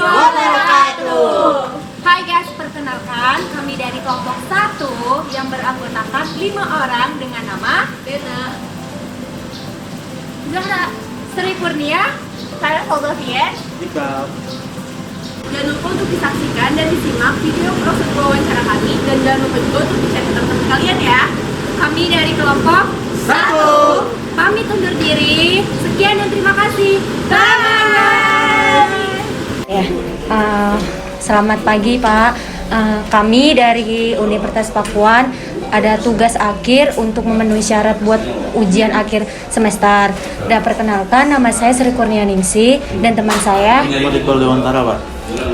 wabarakatuh. Hai guys, perkenalkan kami dari kelompok 1 yang beranggotakan 5 orang dengan nama Dena, Zahra, Sri Kurnia, saya Soldovien, Iqbal. Jangan lupa untuk disaksikan dan disimak video proses wawancara kami, dan jangan lupa juga untuk di-share ke teman-teman kalian ya. Kami dari kelompok 1 pamit undur diri. Sekian dan terima kasih. Bye. Ya, selamat pagi Pak. Kami dari Universitas Pakuan ada tugas akhir untuk memenuhi syarat buat ujian akhir semester. Dan perkenalkan, nama saya Sri Kurnia Ningsi dan teman saya. Iqbal Dewantara, Pak.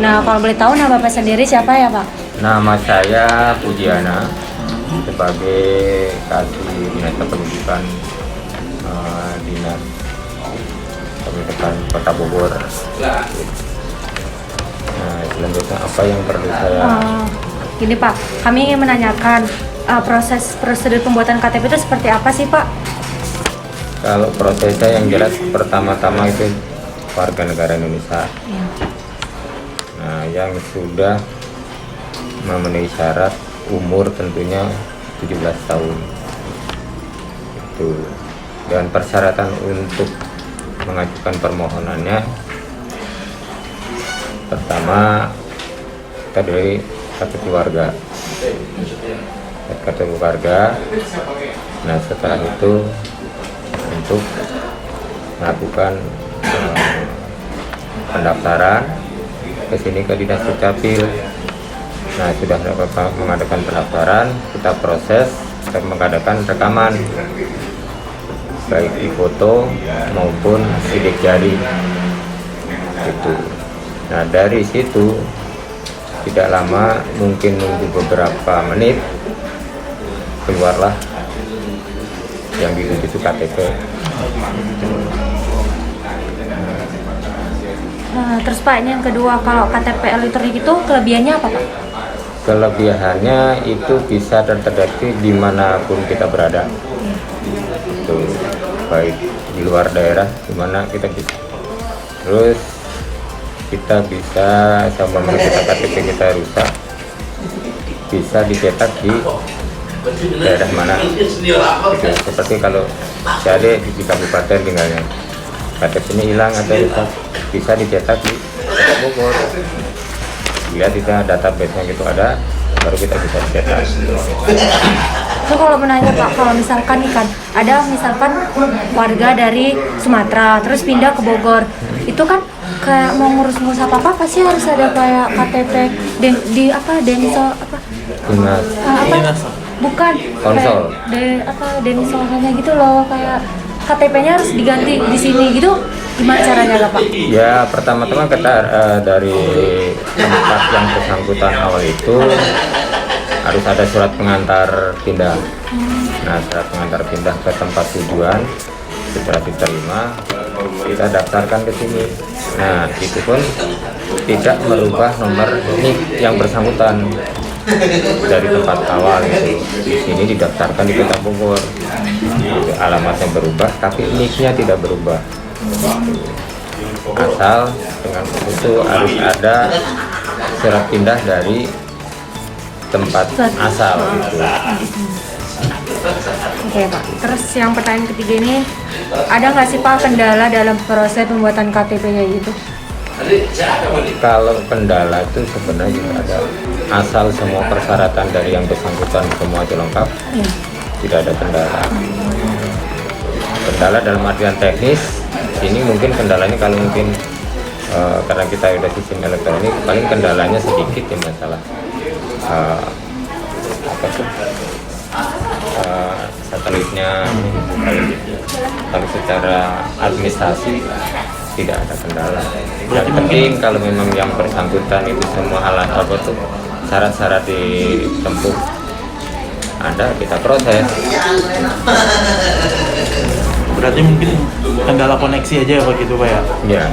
Nah, kalau boleh tahu nama Bapak sendiri siapa ya Pak? Nama saya Pujiana sebagai Kasih Dinas Kependidikan Dinas Pendidikan Kota Bogor. Nah, selanjutnya apa yang perlu saya? Gini Pak, kami ingin menanyakan proses prosedur pembuatan KTP itu seperti apa sih Pak? Kalau prosesnya yang jelas pertama-tama itu warga negara Indonesia. Ya. Nah, yang sudah memenuhi syarat umur tentunya 17 tahun. Itu. Dan persyaratan untuk mengajukan permohonannya, pertama kita dari kartu keluarga. Kartu keluarga. Nah, setelah itu untuk melakukan pendaftaran ke sini ke Dinas Dukcapil. Nah, sudah mengadakan pendaftaran, kita proses dan mengadakan rekaman baik di foto maupun sidik jari. Itu. Nah, dari situ tidak lama, mungkin nunggu beberapa menit, keluarlah yang dituju KTP. Terus Pak, ini yang kedua, kalau KTP elektronik itu kelebihannya apa Pak? Kelebihannya itu bisa terdeteksi dimanapun kita berada. Itu baik di luar daerah, dimana kita bisa. Terus kita bisa, sama kita KTP kita rusak, bisa dicetak di daerah mana. Gitu. Seperti kalau saya di kabupaten tinggalnya, KTP ini hilang atau rusak, bisa dicetak di Kota Bogor. Lihat kita database-nya gitu ada, baru kita bisa cetak. So, kalau menanya Pak, kalau misalkan nih kan ada misalkan warga dari Sumatera terus pindah ke Bogor, itu kan kayak mau ngurus-ngurus apa pasti harus ada kayak KTP di apa Densol apa? Dinas. Apa? Bukan. Konsol. Densolnya gitu loh, kayak KTP-nya harus diganti di sini gitu. Gimana caranya Pak? Ya, pertama-tama kita dari tempat yang bersangkutan awal itu harus ada surat pengantar pindah. Nah, surat pengantar pindah ke tempat tujuan, setelah diterima, kita daftarkan ke sini. Nah, itu pun tidak merubah nomor NIK yang bersangkutan dari tempat awal itu. Di sini didaftarkan di Kota Bogor. Itu alamatnya berubah, tapi NIK-nya tidak berubah. Asal dengan itu harus ada surat pindah dari tempat asal gitu. Oke Pak, terus yang pertanyaan ketiga ini, ada nggak sih Pak kendala dalam proses pembuatan KTP-nya gitu? Kalau kendala itu sebenarnya juga ada, asal semua persyaratan dari yang bersangkutan semua itu lengkap, tidak ada kendala. Kendala dalam artian teknis, ini mungkin kendalanya kalau mungkin karena kita udah sistem elektronik, paling kendalanya sedikit ya masalah satelitnya. Tapi secara administrasi tidak ada kendala. Yang penting kalau memang yang bersangkutan itu semua alat apa tuh syarat-syarat ditempuh ada, kita proses. Berarti mungkin kendala koneksi aja ya Pak gitu Pak ya? Ya.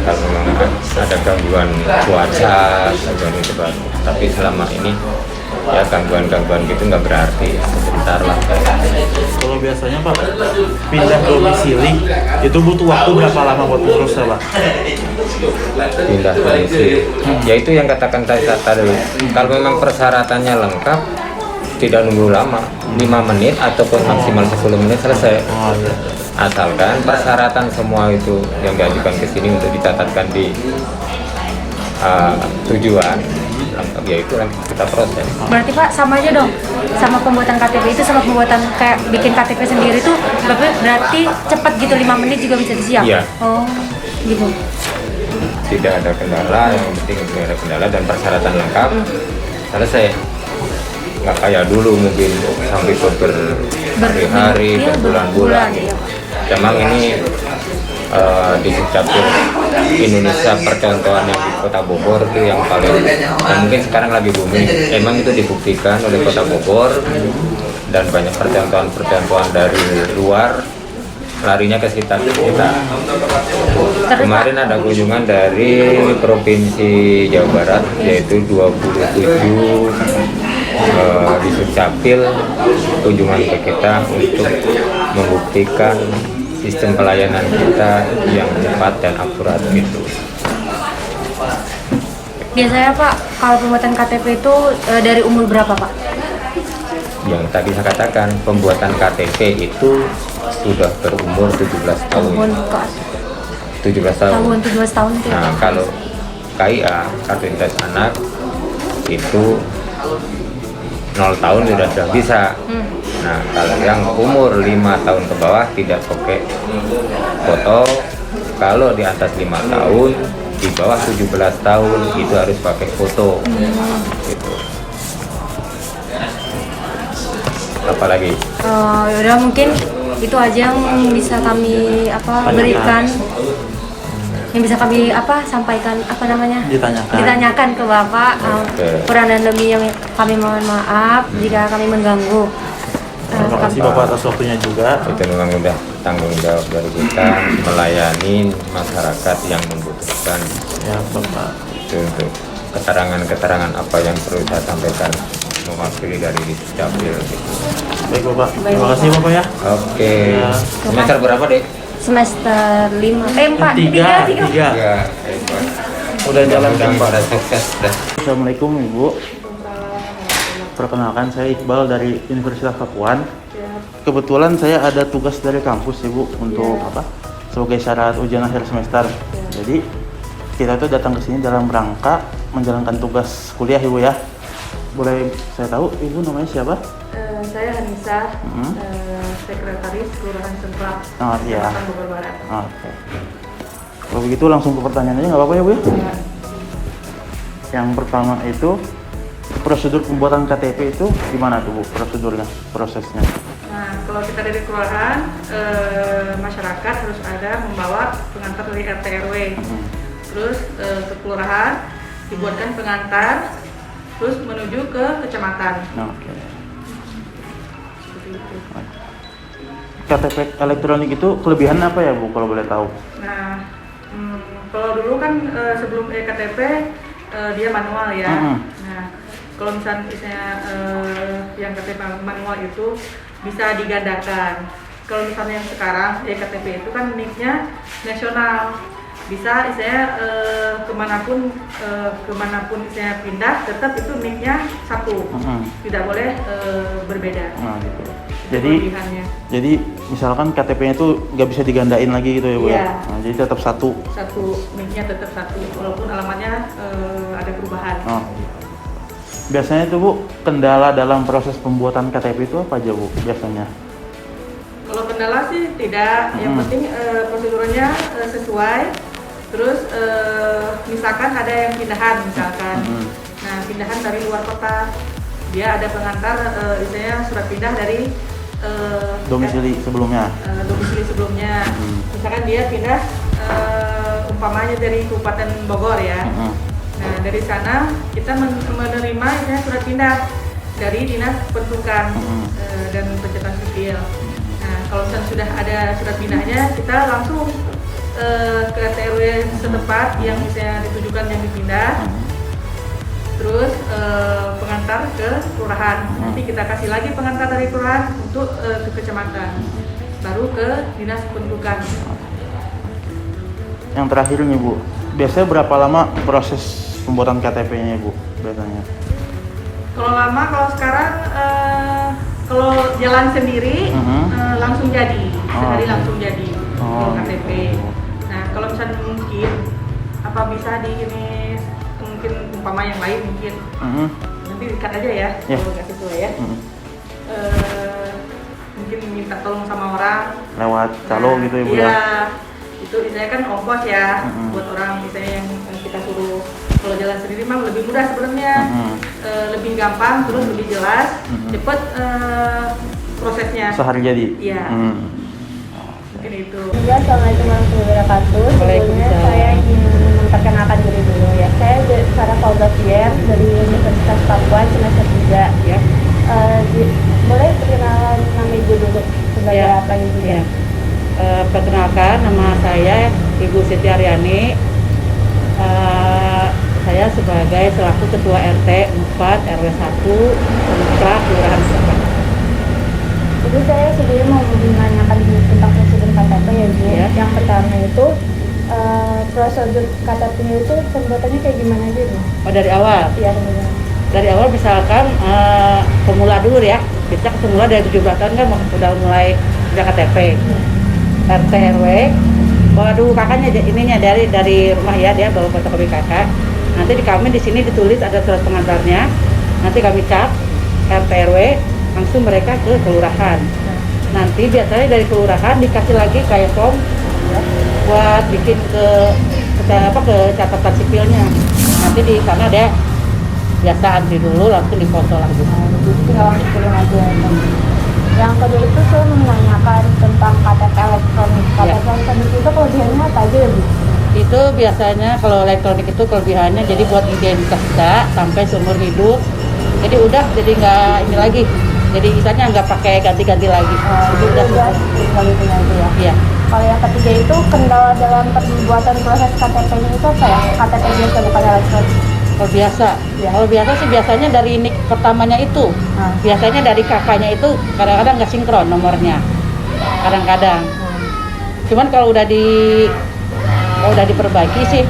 Kalau memang ada gangguan cuaca, gangguan itu Pak. Tapi selama ini ya gangguan-gangguan gitu nggak berarti, sebentar lah. Kalau biasanya Pak pindah domisili itu butuh waktu berapa lama buat ngurus Pak? pindah domisili. Yaitu yang katakan saya tadi, kalau memang persyaratannya lengkap, tidak nunggu lama, 5 menit ataupun maksimal 10 menit selesai. Oh iya. Asalkan persyaratan semua itu yang diajukan ke sini untuk dicatatkan di tujuan lengkap, yaitu nanti kita proses. Berarti Pak sama aja dong, sama pembuatan KTP itu sama pembuatan kayak bikin KTP sendiri tuh berarti cepat gitu, 5 menit juga bisa disiap? Iya. Oh gitu. Tidak ada kendala, yang penting tidak ada kendala dan persyaratan lengkap, selesai. Nggak kayak dulu mungkin sampai berhari-hari, Iya, berbulan-bulan. iya. Memang ini di Dukcapil Indonesia percontohan yang di Kota Bogor itu yang paling, dan mungkin sekarang lagi booming. Emang itu dibuktikan oleh Kota Bogor dan banyak percontohan dari luar larinya ke sekitar kita. Kemarin ada kunjungan dari Provinsi Jawa Barat, yaitu 27 di Dukcapil kunjungan ke kita untuk membuktikan sistem pelayanan kita yang cepat dan akurat gitu. Biasanya Pak, kalau pembuatan KTP itu dari umur berapa Pak? Yang tadi saya katakan, pembuatan KTP itu sudah berumur 17 tahun. 17 tahun. Tahun 17 tahun itu ya, Nah, Pak? kalau KIA, kartu identitas anak, itu 0 tahun sudah bisa. Nah, kalau yang umur 5 tahun ke bawah tidak pakai foto. Kalau di atas 5 tahun, di bawah 17 tahun itu harus pakai foto. Gitu. Apalagi? Udah mungkin itu aja yang bisa kami berikan, yang bisa kami sampaikan ditanyakan ke Bapak. Kurang dan lebih yang kami mohon maaf jika kami mengganggu. Terima kasih Bapak atas waktunya juga. Itu memang udah tanggung jawab dari kita melayani masyarakat yang membutuhkan. Ya Bapak. Itu untuk keterangan-keterangan apa yang perlu saya sampaikan mewakili dari Dukcapil gitu. Baik Bapak. Terima kasih Bapak ya. Oke. Ya. Semester berapa deh? Semester 5, 4, 3. Ya. Udah jalan pada sukses dah. Assalamualaikum Ibu. Perkenalkan, saya Iqbal dari Universitas Pakuan. Kebetulan saya ada tugas dari kampus Ibu untuk sebagai syarat ujian akhir semester. Jadi kita tuh datang ke sini dalam rangka menjalankan tugas kuliah Ibu ya. Boleh saya tahu Ibu namanya siapa? Saya Hanisa, sekretaris Kelurahan Semplak, Oh iya. Kecamatan Bogor Barat. Oke. Kalau begitu langsung ke pertanyaan aja nggak apa-apa ya Bu ya? Yang pertama itu prosedur pembuatan KTP itu gimana tuh Bu prosedurnya, prosesnya? Nah, kalau kita dari kelurahan, masyarakat harus ada membawa pengantar dari RT RW. Terus ke kelurahan dibuatkan pengantar, terus menuju ke kecamatan. Oke. Seperti itu. KTP elektronik itu kelebihan apa ya Bu kalau boleh tahu? Nah, kalau dulu kan sebelum KTP dia manual ya. Nah, kalau misalnya yang KTP manual itu bisa digandakan. Kalau misalnya yang sekarang KTP itu kan NIK-nya nasional, bisa saya kemanapun saya pindah tetap itu NIK-nya satu, tidak boleh berbeda. Nah, gitu. Jadi misalkan KTP-nya itu nggak bisa digandain lagi gitu ya Bu? Iya. Nah, jadi tetap satu. NIK-nya tetap satu, walaupun alamatnya ada perubahan. Oh. Biasanya itu Bu, kendala dalam proses pembuatan KTP itu apa aja Bu biasanya? Kalau kendala sih tidak, yang penting prosedurnya sesuai. Terus misalkan ada yang pindahan misalkan, nah pindahan dari luar kota, dia ada pengantar, misalnya surat pindah dari Domisili sebelumnya. Domisili sebelumnya, misalkan dia pindah umpamanya dari Kabupaten Bogor ya. Nah dari sana kita menerima ya, surat pindah dari Dinas Kependudukan dan Pencatatan Sipil. Nah kalau misalnya sudah ada surat pindahnya, kita langsung ke RT/RW setempat yang misalnya ditujukan yang dipindah, terus pengantar ke kelurahan. Nanti kita kasih lagi pengantar dari kelurahan untuk ke kecamatan, baru ke Dinas Kependudukan. Yang terakhir nih Bu, biasanya berapa lama proses pembuatan KTP-nya Ibu biasanya? Kalau lama, kalau sekarang kalau jalan sendiri langsung jadi, sehari langsung jadi kalau KTP. Nah kalau misalnya mungkin apa bisa di ini mungkin umpama yang lain mungkin nanti dikat aja ya kalau nggak sesuai ya. Mungkin minta tolong sama orang Lewat calo gitu Ibu ya? Iya, itu misalnya kan ongkos ya buat orang misalnya yang kita suruh. Kalau jalan sendiri mah lebih mudah sebenarnya, lebih gampang, terus lebih jelas, cepet prosesnya. Sehari jadi? Iya. Mungkin itu. Ya, Assalamualaikum warahmatullahi wabarakatuh. Sebelumnya saya ingin memperkenalkan diri dulu ya. Saya Sarah Paula Fier dari Universitas Papua semester 3 ya. Boleh perkenalan nama Ibu dulu sebagai apa Ibu ya? Perkenalkan, nama saya Ibu Siti Aryani. Saya sebagai selaku Ketua RT 4 RW 1 Sempra Kelurahan Sempra. Jadi saya sebelumnya mau menanyakan tentang prosedur KTP ya Bu. Ya. Yang pertama itu prosedur KTP-nya itu pembuatannya kayak gimana aja Bu? Oh, dari awal? Iya sebenarnya. Dari awal misalkan pemula dulu ya. Kita pemula dari 17 tahun kan udah mulai punya KTP. RT RW bawa dulu kakaknya ininya dari rumah ya, dia bawa fotokopi kakak. Nanti kami di sini ditulis ada surat pengantarnya. Nanti kami cap RT RW langsung mereka ke kelurahan. Nanti biasanya dari kelurahan dikasih lagi kayak form buat bikin ke catatan sipilnya. Nanti di sana ada biasa antri dulu langsung difoto lagi. Jadi tinggal kirim aja. Yang kedua itu saya menanyakan tentang KTP elektronik. KTP elektronik itu kelebihannya apa aja ya Bu? Itu biasanya kalau elektronik itu kelebihannya jadi buat identitas kita sampai seumur hidup. Jadi udah jadi nggak ini lagi. Jadi misalnya nggak pakai ganti-ganti lagi. Jadi udah tinggal itu aja ya. Iya. Kalau yang ketiga itu kendala dalam pembuatan proses KTP-nya itu apa ya? KTP biasa bukan elektronik. Kalau biasa, Ya. kalau biasa sih biasanya dari nik pertamanya itu, biasanya dari kakaknya itu kadang-kadang nggak sinkron nomornya, kadang-kadang. Cuman kalau udah diperbaiki sih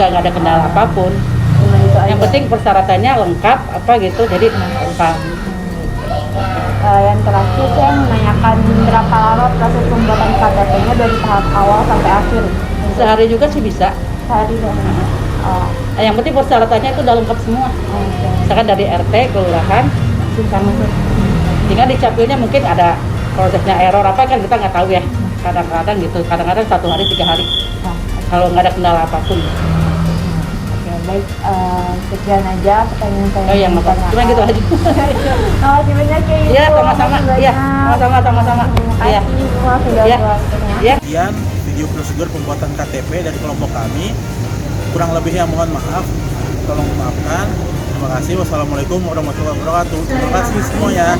nggak ada kendala apapun. Cuma itu aja. Yang penting persyaratannya lengkap apa gitu, jadi lengkap. Yang terakhir saya menanyakan berapa lama proses pembuatan KTP-nya dari tahap awal sampai akhir. Sehari juga sih bisa. Sehari ya. Yang penting persyaratannya itu udah lengkap semua. Misalkan dari RT, kelurahan, sama tuh. Tinggal dicapilnya mungkin ada prosesnya error apa kan kita nggak tahu ya. Kadang-kadang gitu, kadang-kadang 1 hari 3 hari. Kalau nggak ada kendala apapun. Oke, baik. Sekian aja pertanyaan saya. Oh yang apa? Cuma gitu aja. Terima kasih banyak ya Ibu. Iya, sama-sama. Iya, sama-sama. Terima Iya. kasih semua sudah Iya. waktunya. Iya. Sekian video prosedur pembuatan KTP dari kelompok kami. Kurang lebihnya mohon maaf, tolong maafkan. Terima kasih. Wassalamualaikum warahmatullahi wabarakatuh. Terima kasih semuanya.